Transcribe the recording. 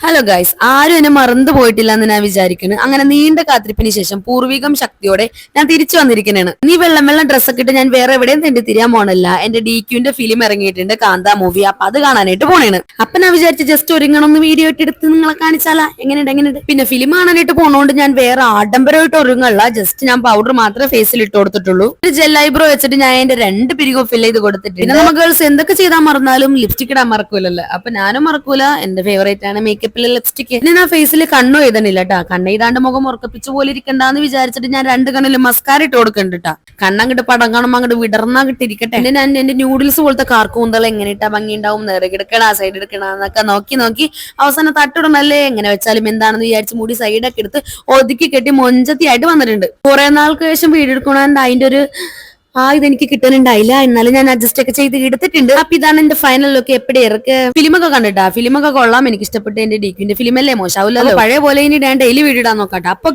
Hello guys, ആരും എന്നെ മറന്നു പോയിട്ടില്ല എന്ന് ഞാൻ വിചാരിക്കുന്നു. അങ്ങനെ നീണ്ട കാത്തിരിപ്പിന് ശേഷം പൂർവികം ശക്തിയോടെ ഞാൻ തിരിച്ചു വന്നിരിക്കുന്നതാണ്. നീ വെള്ളം ഡ്രസ്സൊക്കെ ഇട്ട് ഞാൻ വേറെ എവിടെയും തെണ്ടി തിരിയാൻ പോണില്ല. എന്റെ DQന്റെ ഫിലിം ഇറങ്ങിയിട്ടുണ്ട്, കാന്ത മൂവി. അപ്പൊ അത് കാണാനായിട്ട് പോണേണ്. അപ്പൊ ഞാൻ വിചാരിച്ചു ജസ്റ്റ് ഒരുങ്ങണം, ഒന്ന് വീഡിയോ ഇട്ട് എടുത്ത് നിങ്ങളെ കാണിച്ചാലാ. എങ്ങനെയുണ്ട്? പിന്നെ ഫിലിം കാണാനായിട്ട് പോണോണ്ട് ഞാൻ വേറെ ആഡംബരമായിട്ട് ഒരുങ്ങല്ല. ജസ്റ്റ് ഞാൻ പൗഡർ മാത്രമേ ഫേസിൽ ഇട്ട് കൊടുത്തിട്ടുള്ളൂ. ഒരു ജെൽ ഐബ്രോ വെച്ചിട്ട് ഞാൻ എന്റെ 2 പിരികും ഫിൽ ചെയ്ത് കൊടുത്തിട്ടുണ്ട്. പിന്നെ നമ്മൾ ഗേൾസ് എന്തൊക്കെ ചെയ്താൽ മറന്നാലും ലിപ്സ്റ്റിക് ഇടാൻ മറക്കൂലല്ലോ. അപ്പൊ ഞാനും മറക്കൂല. എന്റെ ഫേവറേറ്റ് ആണ് മേക്കപ്പിലെ ലിപ്സ്റ്റിക്. ഞാൻ ആ ഫേസിൽ കണ്ണു എഴുതണില്ല കേട്ടാ. കണ്ണെയ്താണ്ട് മുഖം ഉറക്കപ്പിച്ചു പോലെ ഇരിക്കണ്ടെന്ന് വിചാരിച്ചിട്ട് ഞാൻ 2 കണ്ണിലും മസ്കാര ഇട്ട് കൊടുക്കുന്നുണ്ട് കേട്ടാ. കണ്ണങ്ങട്ട് പടം കാണുമ്പോ അങ്ങോട്ട് വിടർന്നാ കിട്ടിരിക്കട്ടെ. ഞാൻ എന്റെ ന്യൂഡിൽസ് പോലത്തെ കാർക്കൂന്തളം എങ്ങനെ ഇട്ടാ ഭംഗി ഉണ്ടാവും, നിറകിടക്കണ സൈഡ് എടുക്കണന്നൊക്കെ നോക്കി അവസാനം തട്ടിടണല്ലേ. എങ്ങനെ വെച്ചാലും എന്താണെന്ന് വിചാരിച്ച് മുടി സൈഡൊക്കെ എടുത്ത് ഒതുക്കി കെട്ടി മൊഞ്ചത്തി ആയിട്ട് വന്നിട്ടുണ്ട്. കുറെ നാൾക്ക് ശേഷം വീഡിയോ എടുക്കണോണ്ട് അതിന്റെ ഒരു ഇതെനിക്ക് കിട്ടാനുണ്ടായില്ല. എന്നാലും ഞാൻ അഡ്ജസ്റ്റ് ഒക്കെ ചെയ്ത് എടുത്തിട്ടുണ്ട്. അപ്പൊ ഇതാണ് എന്റെ ഫൈനൽ ലുക്ക്. എപ്പടി ഇറക്ക് ഫിലിമൊക്കെ കണ്ടിട്ടാ. ഫിലിമൊക്കെ കൊള്ളാം, എനിക്ക് ഇഷ്ടപ്പെട്ടു. എന്റെ DQന്റെ ഫിലിമല്ലേ, മോശാവില്ലല്ലോ. പഴയ പോലെ ഇനി ഞാൻ ഡെയിലി വീഡിയോ ഇടാൻ നോക്കാട്ടെ. അപ്പൊ